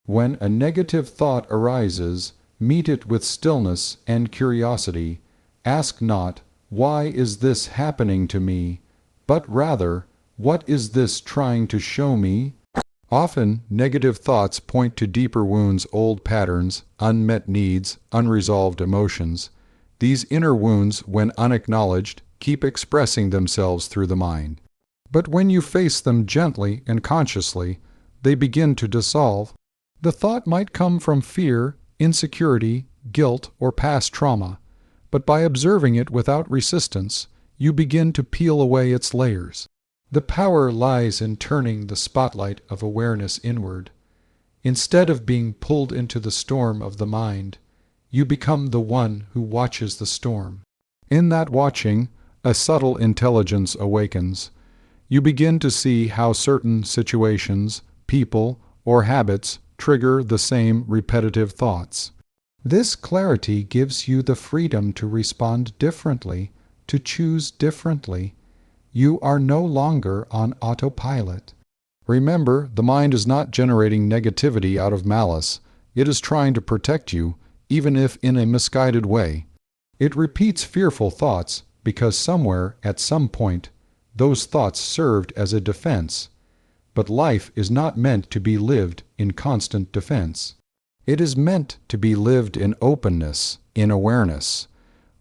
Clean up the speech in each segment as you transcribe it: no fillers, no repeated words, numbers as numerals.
When a negative thought arises, meet it with stillness and curiosity. Ask not, "Why is this happening to me?" but rather, "What is this trying to show me?" Often, negative thoughts point to deeper wounds, old patterns, unmet needs, unresolved emotions. These inner wounds, when unacknowledged, keep expressing themselves through the mind. But when you face them gently and consciously, they begin to dissolve. The thought might come from fear, insecurity, guilt, or past trauma, but by observing it without resistance, you begin to peel away its layers. The power lies in turning the spotlight of awareness inward. Instead of being pulled into the storm of the mind, you become the one who watches the storm. In that watching, a subtle intelligence awakens. You begin to see how certain situations, people, or habits trigger the same repetitive thoughts. This clarity gives you the freedom to respond differently, to choose differently. You are no longer on autopilot. Remember, the mind is not generating negativity out of malice. It is trying to protect you, even if in a misguided way. It repeats fearful thoughts because somewhere, at some point, those thoughts served as a defense. But life is not meant to be lived in constant defense. It is meant to be lived in openness, in awareness.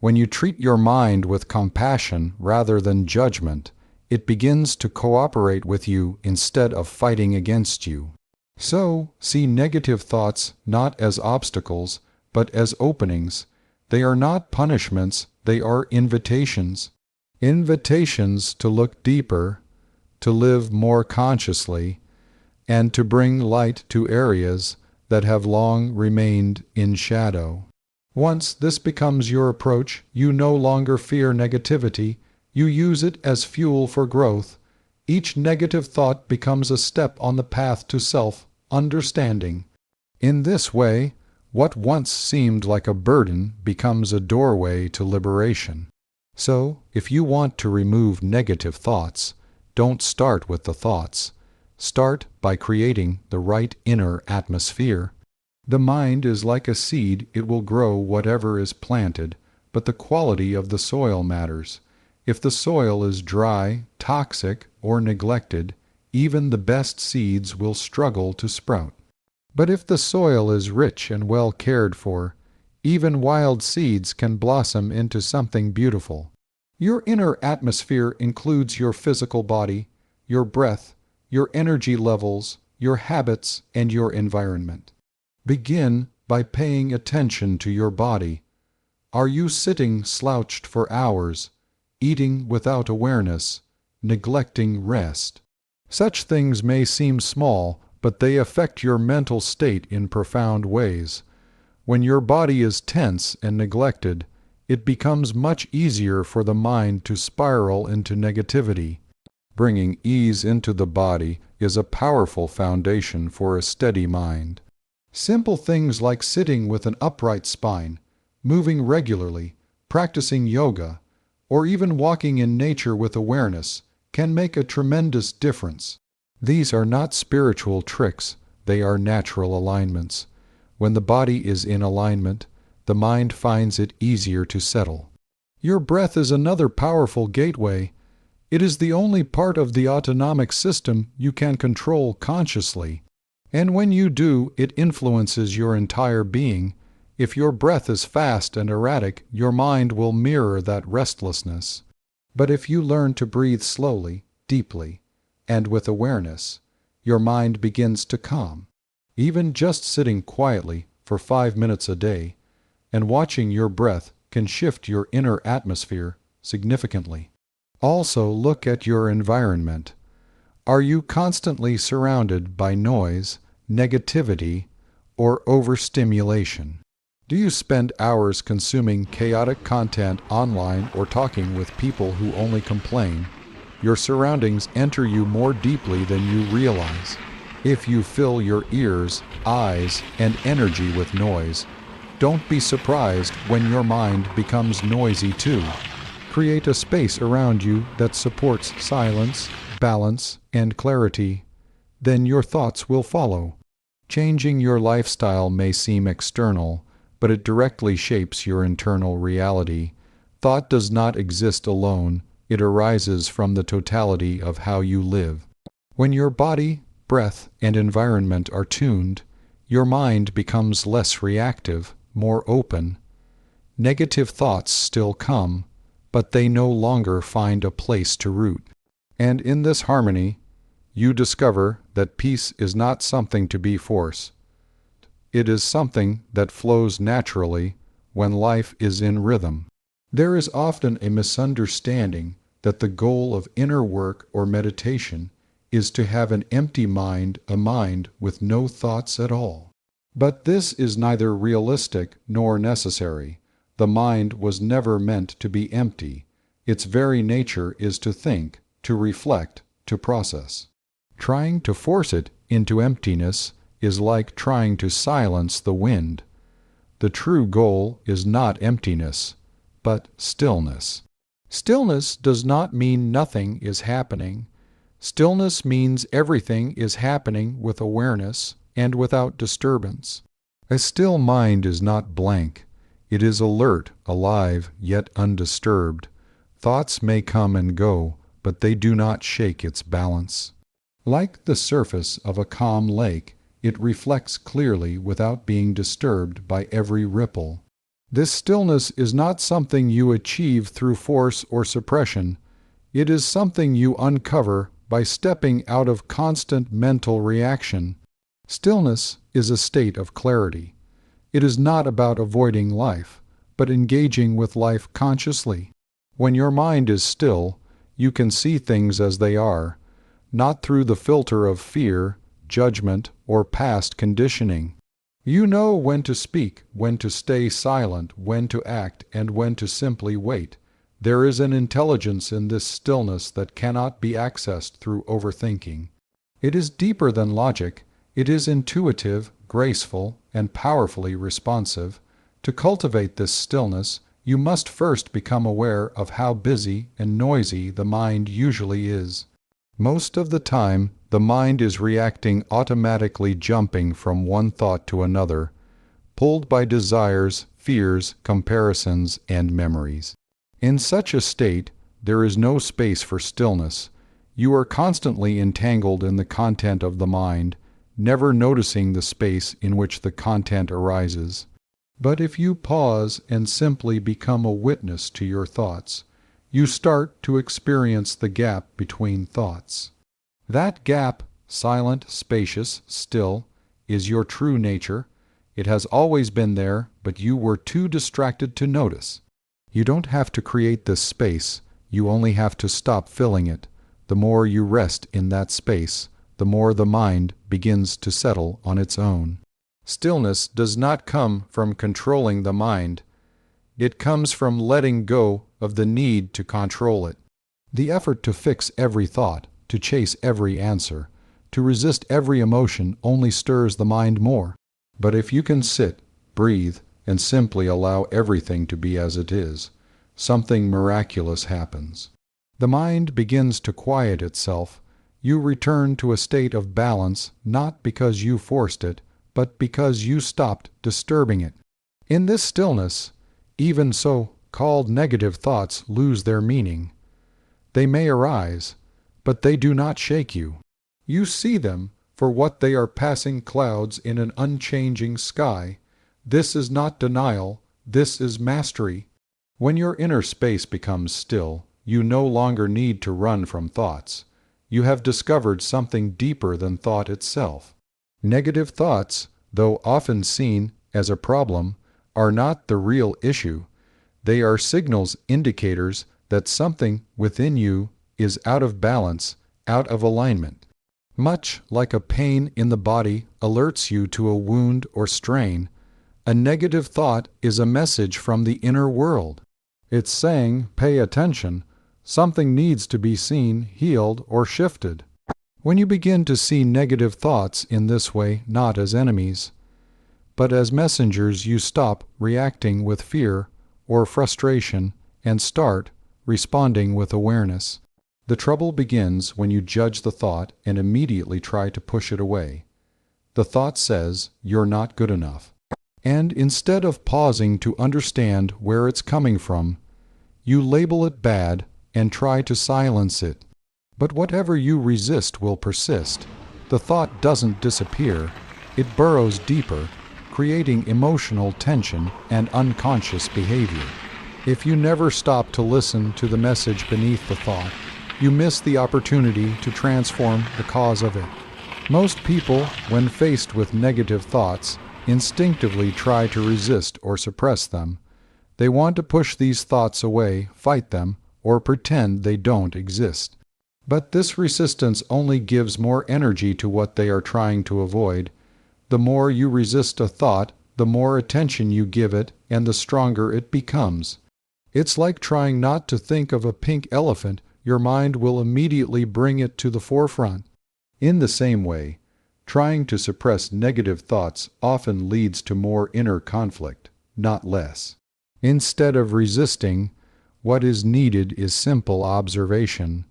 When you treat your mind with compassion rather than judgment, it begins to cooperate with you instead of fighting against you. So, see negative thoughts not as obstacles, but as openings. They are not punishments, they are invitations. Invitations to look deeper, to live more consciously, and to bring light to areas that have long remained in shadow. Once this becomes your approach, you no longer fear negativity, you use it as fuel for growth. Each negative thought becomes a step on the path to self-understanding. In this way, what once seemed like a burden becomes a doorway to liberation. So, if you want to remove negative thoughts, don't start with the thoughts. Start by creating the right inner atmosphere. The mind is like a seed, it will grow whatever is planted, but the quality of the soil matters. If the soil is dry, toxic, or neglected, even the best seeds will struggle to sprout. But if the soil is rich and well cared for, even wild seeds can blossom into something beautiful. Your inner atmosphere includes your physical body, your breath, your energy levels, your habits, and your environment. Begin by paying attention to your body. Are you sitting slouched for hours, eating without awareness, neglecting rest? Such things may seem small, but they affect your mental state in profound ways. When your body is tense and neglected, it becomes much easier for the mind to spiral into negativity. Bringing ease into the body is a powerful foundation for a steady mind. Simple things like sitting with an upright spine, moving regularly, practicing yoga, or even walking in nature with awareness can make a tremendous difference. These are not spiritual tricks, they are natural alignments. When the body is in alignment, the mind finds it easier to settle. Your breath is another powerful gateway. It is the only part of the autonomic system you can control consciously. And when you do, it influences your entire being. If your breath is fast and erratic, your mind will mirror that restlessness. But if you learn to breathe slowly, deeply, and with awareness, your mind begins to calm. Even just sitting quietly for 5 minutes a day and watching your breath can shift your inner atmosphere significantly. Also, look at your environment. Are you constantly surrounded by noise, negativity, or overstimulation? Do you spend hours consuming chaotic content online or talking with people who only complain? Your surroundings enter you more deeply than you realize. If you fill your ears, eyes, and energy with noise, don't be surprised when your mind becomes noisy too. Create a space around you that supports silence, balance, and clarity. Then your thoughts will follow. Changing your lifestyle may seem external, but it directly shapes your internal reality. Thought does not exist alone, it arises from the totality of how you live. When your body, breath, and environment are tuned, your mind becomes less reactive, more open. Negative thoughts still come, but they no longer find a place to root. And in this harmony, you discover that peace is not something to be forced. It is something that flows naturally when life is in rhythm. There is often a misunderstanding that the goal of inner work or meditation is to have an empty mind, a mind with no thoughts at all. But this is neither realistic nor necessary. The mind was never meant to be empty. Its very nature is to think, to reflect, to process. Trying to force it into emptiness is like trying to silence the wind. The true goal is not emptiness, but stillness. Stillness does not mean nothing is happening. Stillness means everything is happening with awareness and without disturbance. A still mind is not blank. It is alert, alive, yet undisturbed. Thoughts may come and go, but they do not shake its balance. Like the surface of a calm lake, it reflects clearly without being disturbed by every ripple. This stillness is not something you achieve through force or suppression. It is something you uncover by stepping out of constant mental reaction. Stillness is a state of clarity. It is not about avoiding life, but engaging with life consciously. When your mind is still, you can see things as they are, not through the filter of fear, judgment, or past conditioning. You know when to speak, when to stay silent, when to act, and when to simply wait. There is an intelligence in this stillness that cannot be accessed through overthinking. It is deeper than logic. It is intuitive, graceful, and powerfully responsive. To cultivate this stillness, you must first become aware of how busy and noisy the mind usually is. Most of the time, the mind is reacting automatically, jumping from one thought to another, pulled by desires, fears, comparisons, and memories. In such a state, there is no space for stillness. You are constantly entangled in the content of the mind, never noticing the space in which the content arises. But if you pause and simply become a witness to your thoughts, you start to experience the gap between thoughts. That gap, silent, spacious, still, is your true nature. It has always been there, but you were too distracted to notice. You don't have to create this space, you only have to stop filling it. The more you rest in that space, the more the mind begins to settle on its own. Stillness does not come from controlling the mind. It comes from letting go of the need to control it. The effort to fix every thought, to chase every answer, to resist every emotion only stirs the mind more. But if you can sit, breathe, and simply allow everything to be as it is, something miraculous happens. The mind begins to quiet itself. You return to a state of balance not because you forced it, but because you stopped disturbing it. In this stillness, even so-called negative thoughts lose their meaning. They may arise, but they do not shake you. You see them for what they are, passing clouds in an unchanging sky. This is not denial, this is mastery. When your inner space becomes still, you no longer need to run from thoughts. You have discovered something deeper than thought itself. Negative thoughts, though often seen as a problem, are not the real issue. They are signals, indicators that something within you is out of balance, out of alignment. Much like a pain in the body alerts you to a wound or strain, a negative thought is a message from the inner world. It's saying, pay attention, something needs to be seen, healed, or shifted. When you begin to see negative thoughts in this way, not as enemies, but as messengers, you stop reacting with fear or frustration and start responding with awareness. The trouble begins when you judge the thought and immediately try to push it away. the thought says, "You're not good enough." And instead of pausing to understand where it's coming from, you label it bad and try to silence it. But whatever you resist will persist. The thought doesn't disappear, it burrows deeper, creating emotional tension and unconscious behavior. If you never stop to listen to the message beneath the thought, you miss the opportunity to transform the cause of it. Most people, when faced with negative thoughts, instinctively try to resist or suppress them. They want to push these thoughts away, fight them, or pretend they don't exist. But this resistance only gives more energy to what they are trying to avoid. The more you resist a thought, the more attention you give it, and the stronger it becomes. It's like trying not to think of a pink elephant. Your mind will immediately bring it to the forefront. In the same way, trying to suppress negative thoughts often leads to more inner conflict, not less. Instead of resisting, what is needed is simple observation.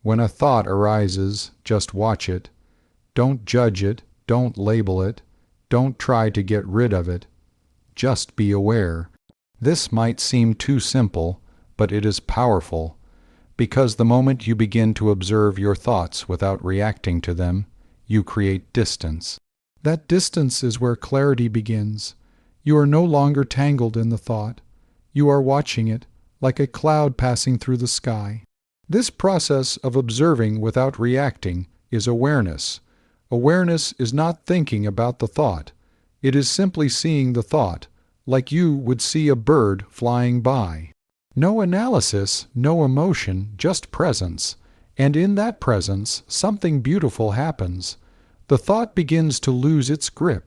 When a thought arises, just watch it. Don't judge it, don't label it, don't try to get rid of it. Just be aware. This might seem too simple, but it is powerful, because the moment you begin to observe your thoughts without reacting to them, you create distance. That distance is where clarity begins. You are no longer tangled in the thought. You are watching it, like a cloud passing through the sky. This process of observing without reacting is awareness. Awareness is not thinking about the thought. It is simply seeing the thought, like you would see a bird flying by. No analysis, no emotion, just presence. And in that presence, something beautiful happens. The thought begins to lose its grip.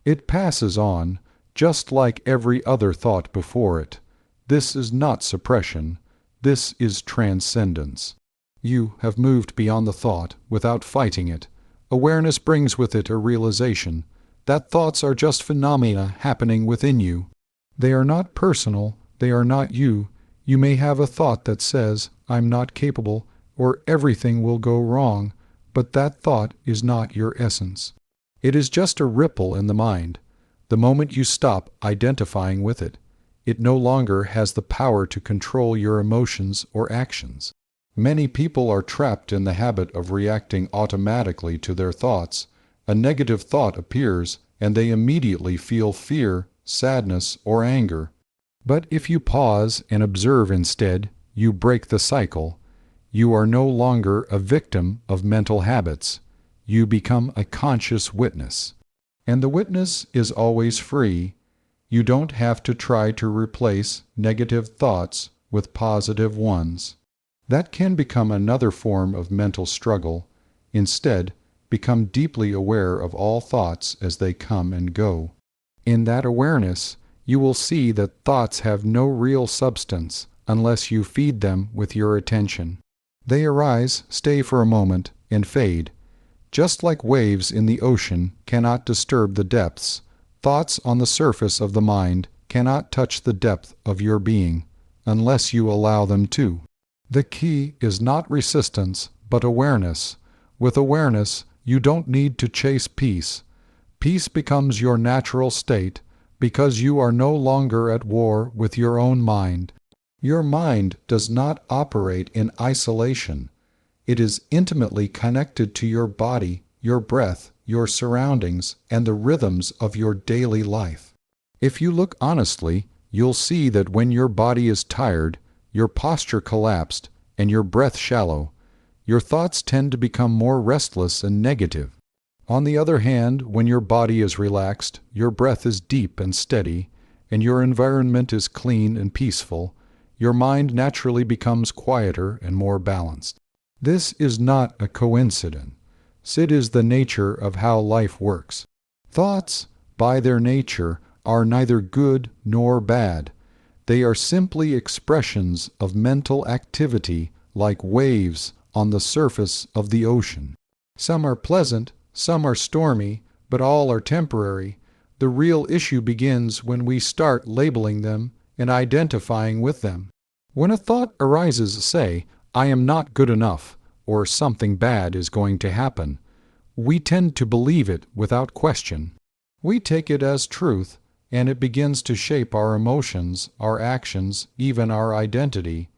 It passes on, just like every other thought before it. This is not suppression. This is transcendence. You have moved beyond the thought without fighting it. Awareness brings with it a realization that thoughts are just phenomena happening within you. They are not personal. They are not you. You may have a thought that says, "I'm not capable," or "everything will go wrong," but that thought is not your essence. It is just a ripple in the mind. The moment you stop identifying with it, it no longer has the power to control your emotions or actions. Many people are trapped in the habit of reacting automatically to their thoughts. A negative thought appears, and they immediately feel fear, sadness, or anger. But if you pause and observe instead, you break the cycle. You are no longer a victim of mental habits. You become a conscious witness. And the witness is always free. You don't have to try to replace negative thoughts with positive ones. That can become another form of mental struggle. Instead, become deeply aware of all thoughts as they come and go. In that awareness, you will see that thoughts have no real substance unless you feed them with your attention. They arise, stay for a moment, and fade. Just like waves in the ocean cannot disturb the depths, thoughts on the surface of the mind cannot touch the depth of your being, unless you allow them to. The key is not resistance, but awareness. With awareness, you don't need to chase peace. Peace becomes your natural state because you are no longer at war with your own mind. Your mind does not operate in isolation. It is intimately connected to your body, your breath, your surroundings, and the rhythms of your daily life. If you look honestly, you'll see that when your body is tired, your posture collapsed, and your breath shallow, your thoughts tend to become more restless and negative. On the other hand, when your body is relaxed, your breath is deep and steady, and your environment is clean and peaceful, your mind naturally becomes quieter and more balanced. This is not a coincidence. It is the nature of how life works. Thoughts, by their nature, are neither good nor bad. They are simply expressions of mental activity like waves on the surface of the ocean. Some are pleasant, some are stormy, but all are temporary. The real issue begins when we start labeling them and identifying with them. When a thought arises, say, "I am not good enough," or "something bad is going to happen," we tend to believe it without question. We take it as truth, and it begins to shape our emotions, our actions, even our identity.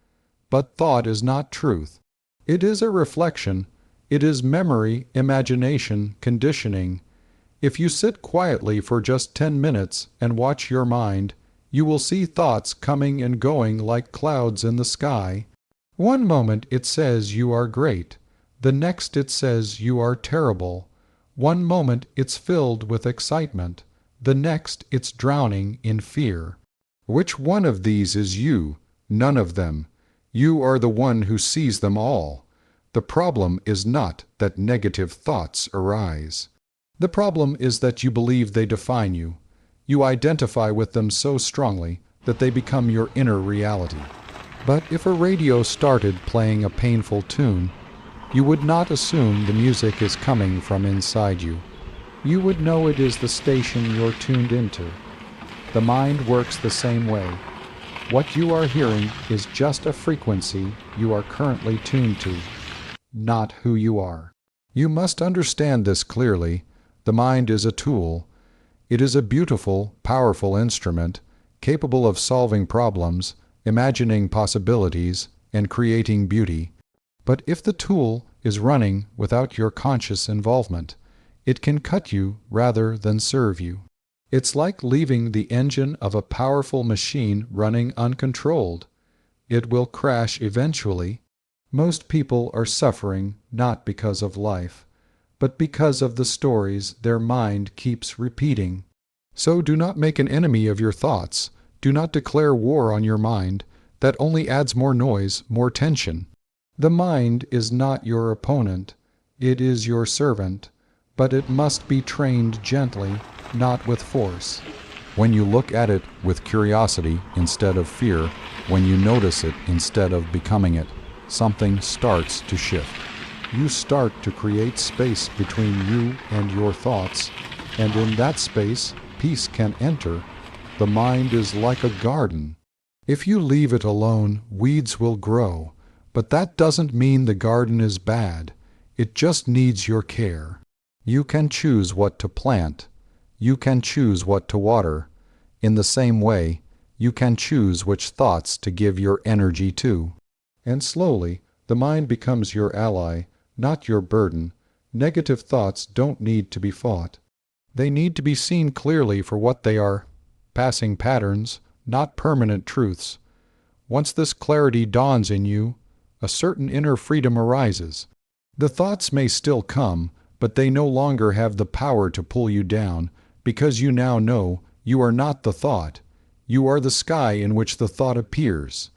But thought is not truth. It is a reflection. It is memory, imagination, conditioning. If you sit quietly for just 10 minutes and watch your mind, you will see thoughts coming and going like clouds in the sky. One moment it says you are great. The next it says you are terrible. One moment it's filled with excitement. The next it's drowning in fear. Which one of these is you? None of them. You are the one who sees them all. The problem is not that negative thoughts arise. The problem is that you believe they define you. You identify with them so strongly that they become your inner reality. But if a radio started playing a painful tune, you would not assume the music is coming from inside you. You would know it is the station you're tuned into. The mind works the same way. What you are hearing is just a frequency you are currently tuned to, not who you are. You must understand this clearly. The mind is a tool. It is a beautiful, powerful instrument, capable of solving problems, imagining possibilities, and creating beauty. But if the tool is running without your conscious involvement, it can cut you rather than serve you. It's like leaving the engine of a powerful machine running uncontrolled. It will crash eventually. Most people are suffering not because of life, but because of the stories their mind keeps repeating. So do not make an enemy of your thoughts. Do not declare war on your mind. That only adds more noise, more tension. The mind is not your opponent. It is your servant. But it must be trained gently, not with force. When you look at it with curiosity instead of fear, when you notice it instead of becoming it, something starts to shift. You start to create space between you and your thoughts, and in that space, peace can enter. The mind is like a garden. If you leave it alone, weeds will grow, but that doesn't mean the garden is bad. It just needs your care. You can choose what to plant. You can choose what to water. In the same way, you can choose which thoughts to give your energy to. And slowly, the mind becomes your ally, not your burden. Negative thoughts don't need to be fought. They need to be seen clearly for what they are, passing patterns, not permanent truths. Once this clarity dawns in you, a certain inner freedom arises. The thoughts may still come, but they no longer have the power to pull you down, because you now know you are not the thought. You are the sky in which the thought appears.